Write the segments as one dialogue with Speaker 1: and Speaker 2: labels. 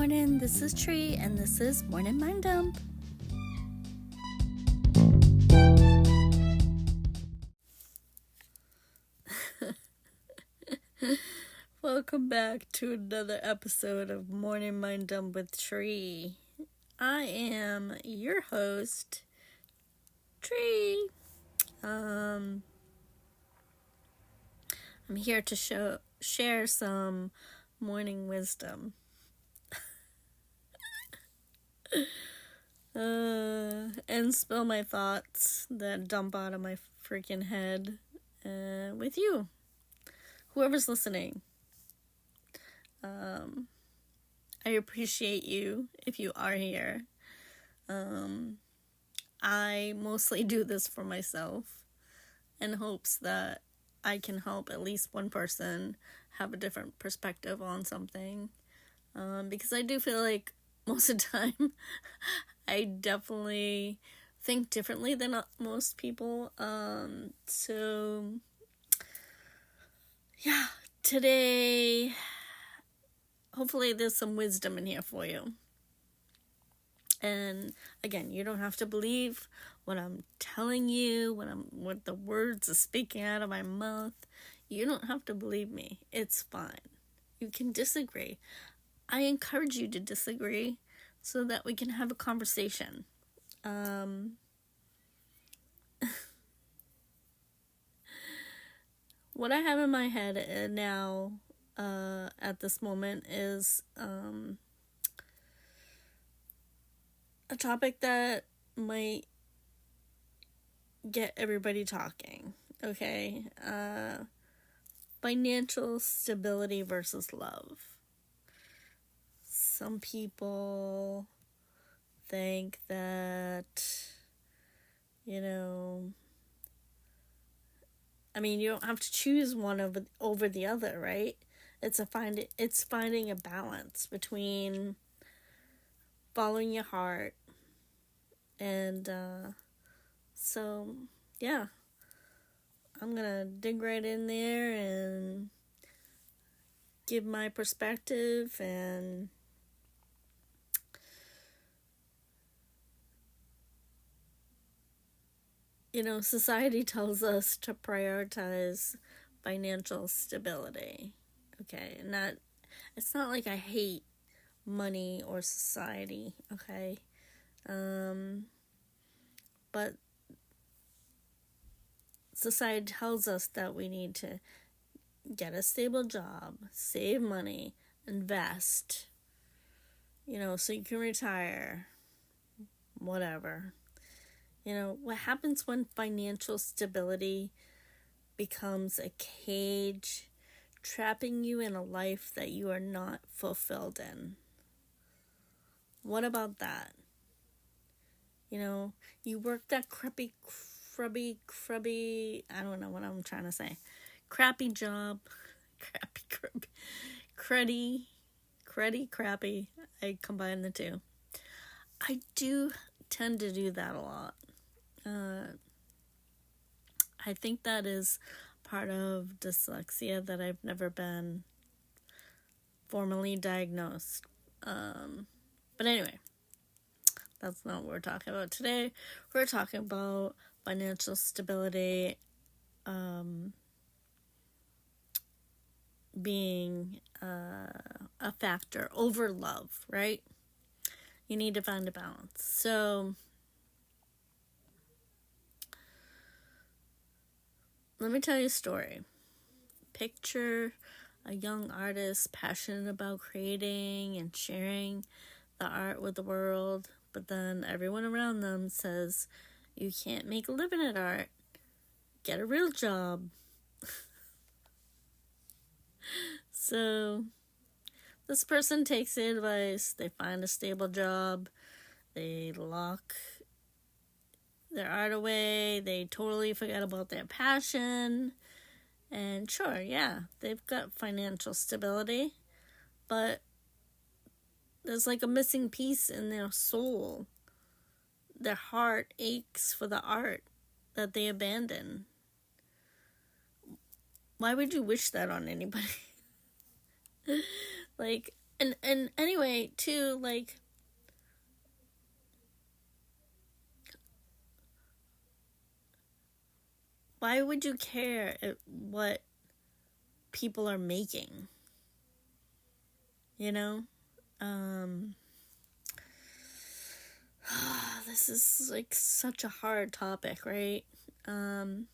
Speaker 1: morning, this is Trie, and this is Morning Mind Dump. Welcome back to another episode of Morning Mind Dump with Trie. I am your host, Trie. I'm here to share some morning wisdom. And spill my thoughts that dump out of my freaking head with you, whoever's listening. I appreciate you if you are here. I mostly do this for myself in hopes that I can help at least one person have a different perspective on something. Because I do feel like most of the time I definitely think differently than most people. So yeah, today, hopefully there's some wisdom in here for you. And again, you don't have to believe what I'm telling you, what the words are speaking out of my mouth. You don't have to believe me. It's fine. You can disagree. I encourage you to disagree so that we can have a conversation. What I have in my head now at this moment is a topic that might get everybody talking, okay? Financial stability versus love. Some people think that, you don't have to choose one over the other, right? It's finding a balance between following your heart and so yeah, I'm gonna dig right in there and give my perspective. And society tells us to prioritize financial stability, okay? And it's not like I hate money or society, okay? But society tells us that we need to get a stable job, save money, invest, so you can retire, whatever. What happens when financial stability becomes a cage, trapping you in a life that you are not fulfilled in? What about that? You work that crappy, I don't know what I'm trying to say. Crappy job. Crappy. I combine the two. I do tend to do that a lot. I think that is part of dyslexia that I've never been formally diagnosed. But anyway, that's not what we're talking about today. We're talking about financial stability being a factor over love, right? You need to find a balance. So let me tell you a story. Picture a young artist passionate about creating and sharing the art with the world, but then everyone around them says, you can't make a living at art. Get a real job. So this person takes the advice, they find a stable job, they lock their art away, they totally forget about their passion, and sure, yeah, they've got financial stability, but there's like a missing piece in their soul. Their heart aches for the art that they abandon. Why would you wish that on anybody? Like, And anyway, too, like, why would you care what people are making? You know? Um, this is like such a hard topic, right? Um,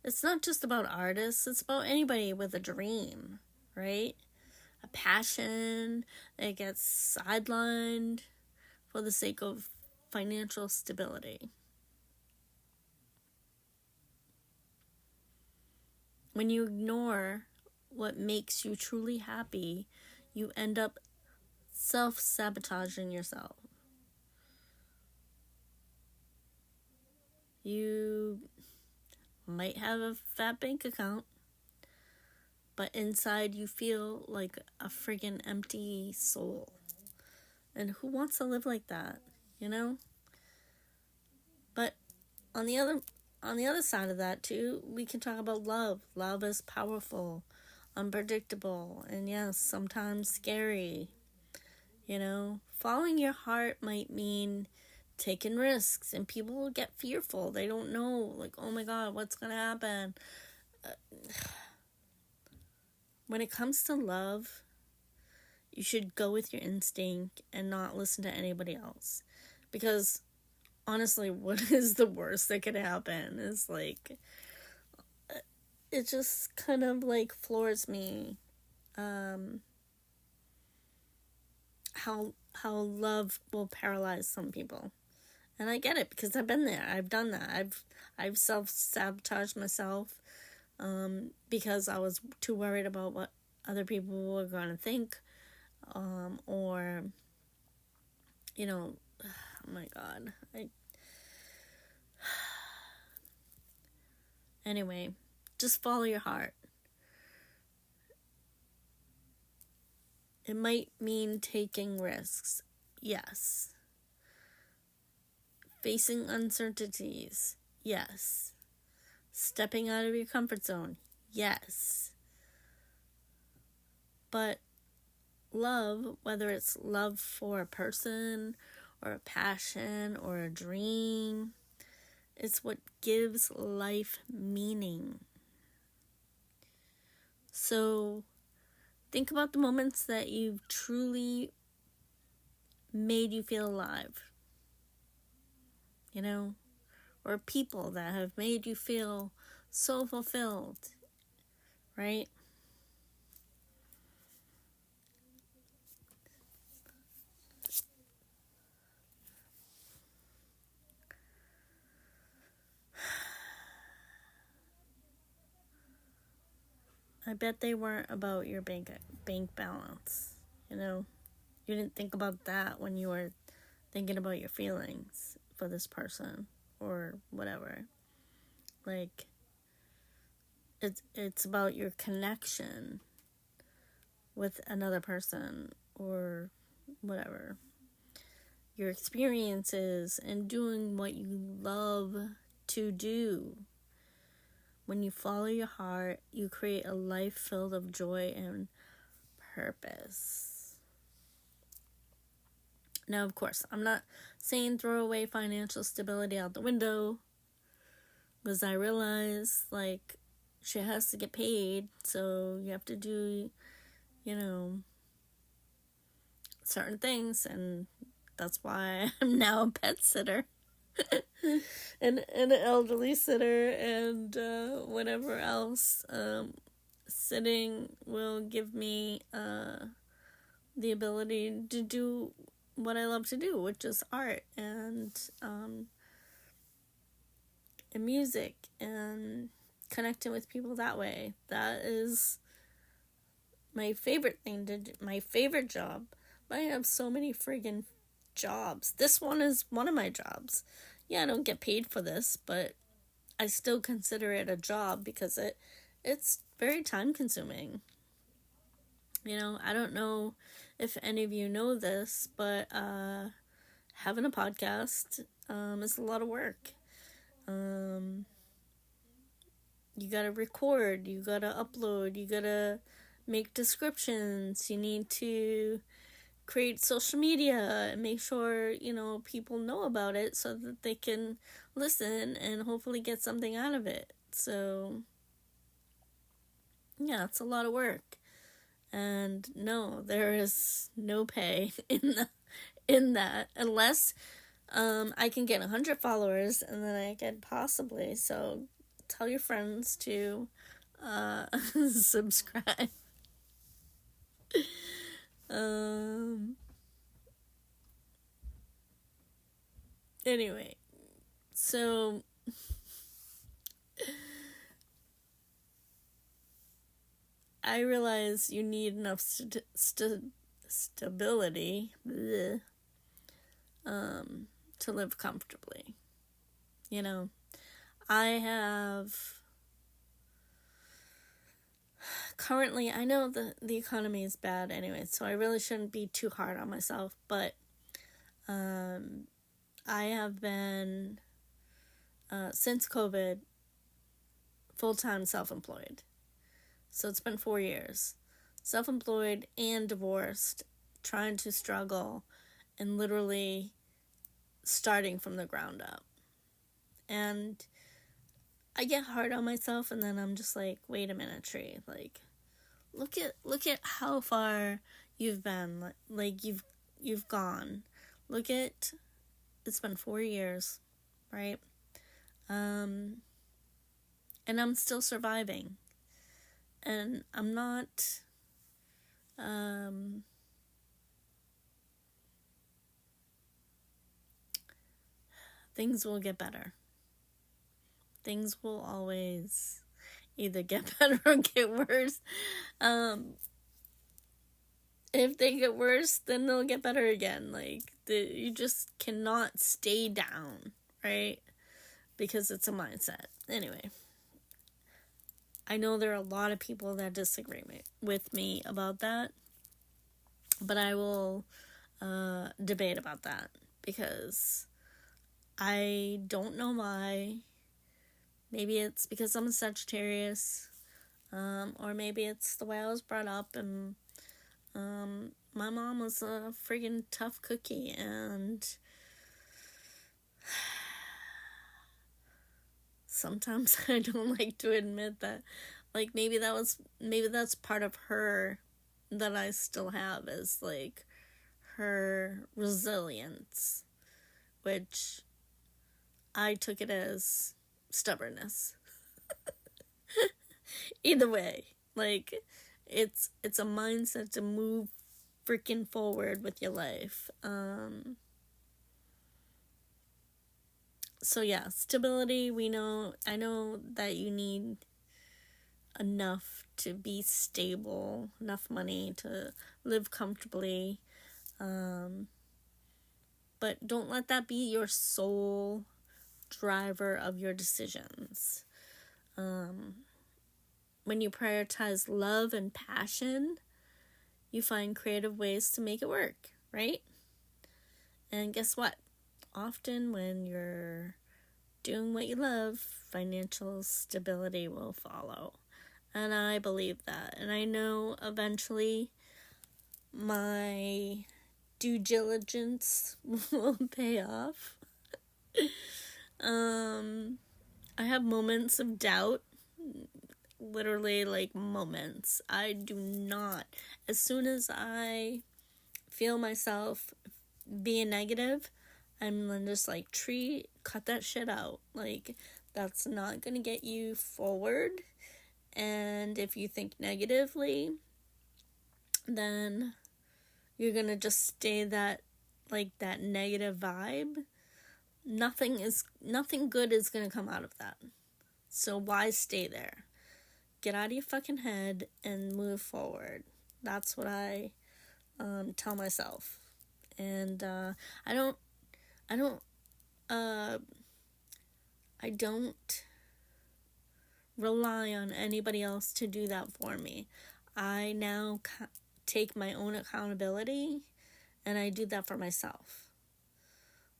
Speaker 1: it's not just about artists, it's about anybody with a dream, right? A passion that gets sidelined for the sake of financial stability. When you ignore what makes you truly happy, you end up self-sabotaging yourself. You might have a fat bank account, but inside you feel like a friggin' empty soul. And who wants to live like that, you know? But on the other side of that too, we can talk about love. Love is powerful, unpredictable, and yes, sometimes scary. You know, following your heart might mean taking risks, and people get fearful. They don't know, like, oh my god, what's gonna happen? When it comes to love, you should go with your instinct and not listen to anybody else. Because honestly, what is the worst that could happen? Is like, it just kind of like floors me. How love will paralyze some people. And I get it because I've been there. I've done that. I've self-sabotaged myself because I was too worried about what other people were going to think, or, you know, oh my god. Anyway, just follow your heart. It might mean taking risks, yes. Facing uncertainties, yes. Stepping out of your comfort zone, yes. But love, whether it's love for a person or a passion or a dream, it's what gives life meaning. So think about the moments that you've truly made you feel alive, you know, or people that have made you feel so fulfilled, right? I bet they weren't about your bank balance, you know? You didn't think about that when you were thinking about your feelings for this person or whatever. Like, it's about your connection with another person or whatever. Your experiences and doing what you love to do. When you follow your heart, you create a life filled of joy and purpose. Now, of course, I'm not saying throw away financial stability out the window, because I realize, like, shit has to get paid, so you have to do, you know, certain things, and that's why I'm now a pet sitter. and an elderly sitter, and whatever else. Sitting will give me the ability to do what I love to do, which is art and music and connecting with people that way. That is my favorite thing to do, my favorite job. I have so many friggin' jobs. This one is one of my jobs. Yeah, I don't get paid for this, but I still consider it a job because it's very time consuming. You know, I don't know if any of you know this, but having a podcast is a lot of work. You gotta record, you gotta upload, you gotta make descriptions. You need to create social media and make sure, people know about it so that they can listen and hopefully get something out of it. So, yeah, it's a lot of work. And no, there is no pay in that unless I can get 100 followers, and then I could possibly. So tell your friends to subscribe. Anyway, so I realize you need enough stability to live comfortably. I have currently, I know the economy is bad anyway, so I really shouldn't be too hard on myself, but I have been, since COVID, full-time self-employed. So it's been 4 years. Self-employed and divorced, trying to struggle, and literally starting from the ground up. And I get hard on myself, and then I'm just like, wait a minute, Trie. Like, look at how far you've been. Like you've gone. Look at, it's been 4 years, right? And I'm still surviving. And I'm not, things will get better. Things will always either get better or get worse. If they get worse, then they'll get better again. Like, you just cannot stay down, right? Because it's a mindset. Anyway, I know there are a lot of people that disagree with me about that, but I will debate about that because I don't know why. Maybe it's because I'm a Sagittarius, or maybe it's the way I was brought up, and my mom was a friggin' tough cookie, and sometimes I don't like to admit that. Like, maybe that's part of her that I still have, is like her resilience, which I took it as stubbornness. Either way, like, it's a mindset to move freaking forward with your life. So yeah, stability, I know that you need enough to be stable, enough money to live comfortably, but don't let that be your sole driver of your decisions. When you prioritize love and passion, you find creative ways to make it work, right? And guess what? Often when you're doing what you love, financial stability will follow. And I believe that. And I know eventually my due diligence will pay off. I have moments of doubt. Literally, like, moments. I do not. As soon as I feel myself being negative, I'm just like, Trie, cut that shit out. Like, that's not gonna get you forward. And if you think negatively, then you're gonna just stay that negative vibe. Nothing good is gonna come out of that. So why stay there? Get out of your fucking head and move forward. That's what I tell myself. And I don't rely on anybody else to do that for me. I now take my own accountability, and I do that for myself.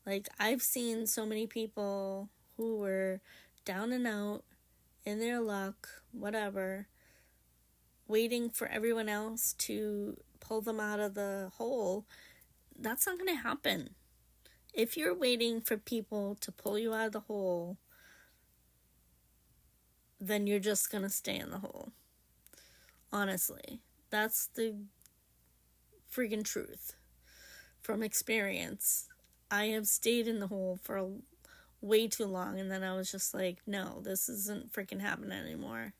Speaker 1: Like, I've seen so many people who were down and out, in their luck, whatever, waiting for everyone else to pull them out of the hole, that's not going to happen. If you're waiting for people to pull you out of the hole, then you're just going to stay in the hole. Honestly, that's the freaking truth. From experience, I have stayed in the hole for way too long, and then I was just like, no, this isn't freaking happening anymore.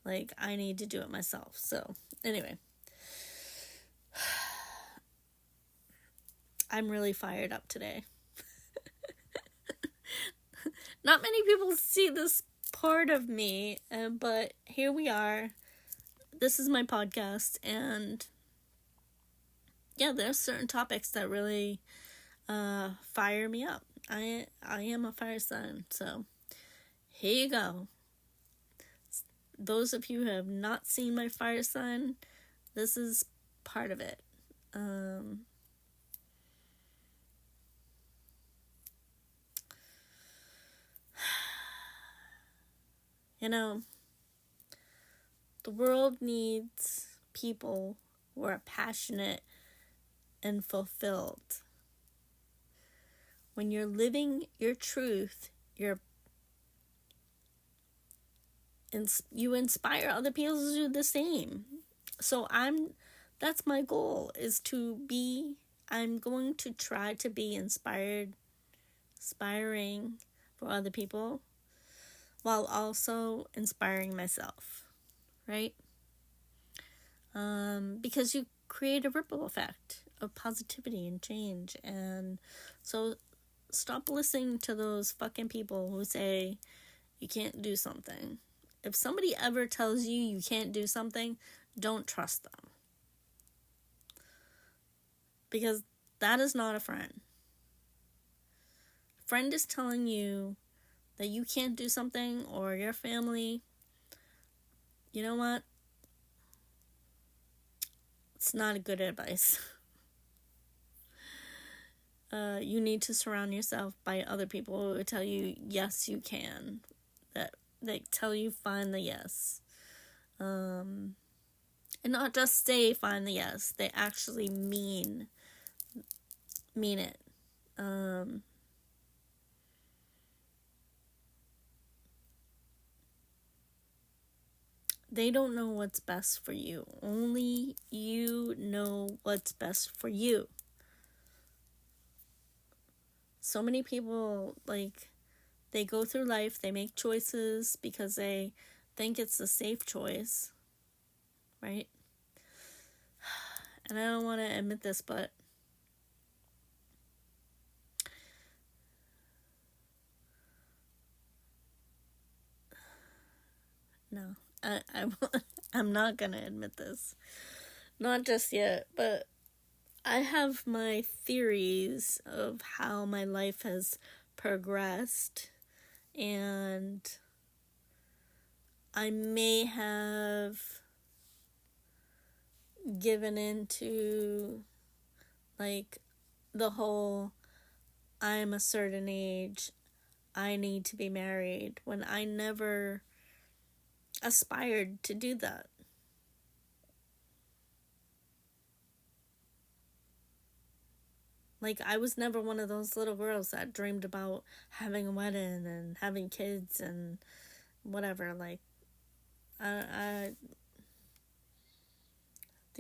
Speaker 1: Like, I need to do it myself. So, anyway. I'm really fired up today. Not many people see this part of me, but here we are. This is my podcast, and yeah, there's certain topics that really fire me up. I am a fire sign, so here you go. Those of you who have not seen my fire sign, this is part of it. You know, the world needs people who are passionate and fulfilled. When you're living your truth, you inspire other people to do the same. So that's my goal, is I'm going to try to be inspiring for other people, while also inspiring myself, right? Because you create a ripple effect of positivity and change. And so stop listening to those fucking people who say you can't do something. If somebody ever tells you can't do something, don't trust them. Because that is not a friend. A friend is telling you that you can't do something, or your family, you know what? It's not a good advice. You need to surround yourself by other people who tell you, yes, you can. That they tell you, find the yes. And not just say, find the yes. They actually mean it. They don't know what's best for you. Only you know what's best for you. So many people, they go through life, they make choices because they think it's a safe choice, right? And I don't want to admit this, but no, I'm not going to admit this. Not just yet, but I have my theories of how my life has progressed, and I may have given into the whole I'm a certain age, I need to be married, when I never aspired to do that. I was never one of those little girls that dreamed about having a wedding and having kids and whatever. The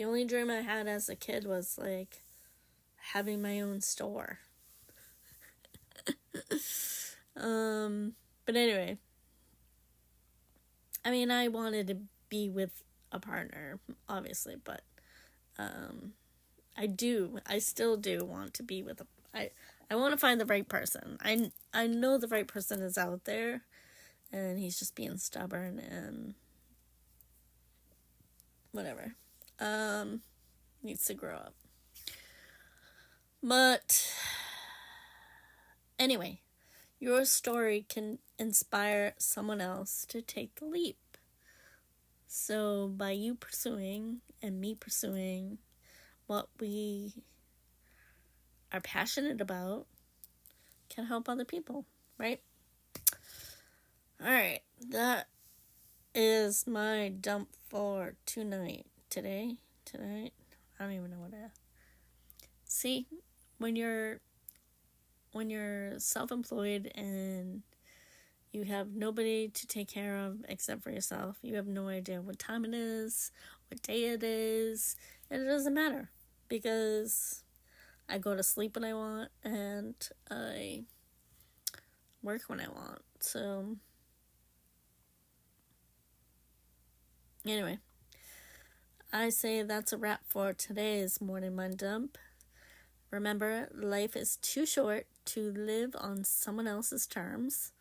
Speaker 1: only dream I had as a kid was, having my own store. But anyway. I mean, I wanted to be with a partner, obviously, but, I still do want to be with I want to find the right person. I know the right person is out there, and he's just being stubborn and whatever. Needs to grow up. But anyway, your story can inspire someone else to take the leap. So by you pursuing and me pursuing what we are passionate about, can help other people, right? All right, that is my dump for tonight. Tonight? I don't even know what it is. See, when you're self-employed and you have nobody to take care of except for yourself, you have no idea what time it is, what day it is, and it doesn't matter because I go to sleep when I want and I work when I want. So anyway, I say that's a wrap for today's Morning Mind Dump. Remember, life is too short to live on someone else's terms.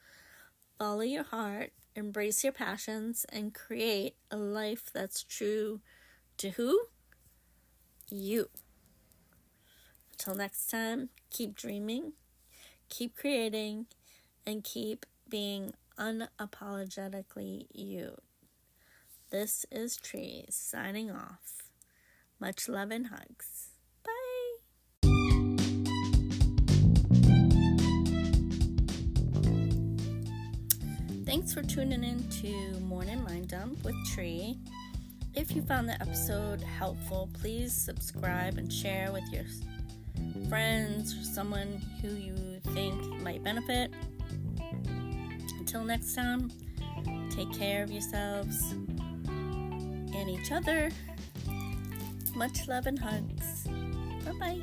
Speaker 1: Follow your heart, embrace your passions, and create a life that's true to who? You. Until next time, keep dreaming, keep creating, and keep being unapologetically you. This is Trie signing off. Much love and hugs. Bye. Thanks for tuning in to Morning Mind Dump with Trie. If you found the episode helpful, please subscribe and share with your friends or someone who you think might benefit. Until next time, take care of yourselves and each other. Much love and hugs. Bye-bye.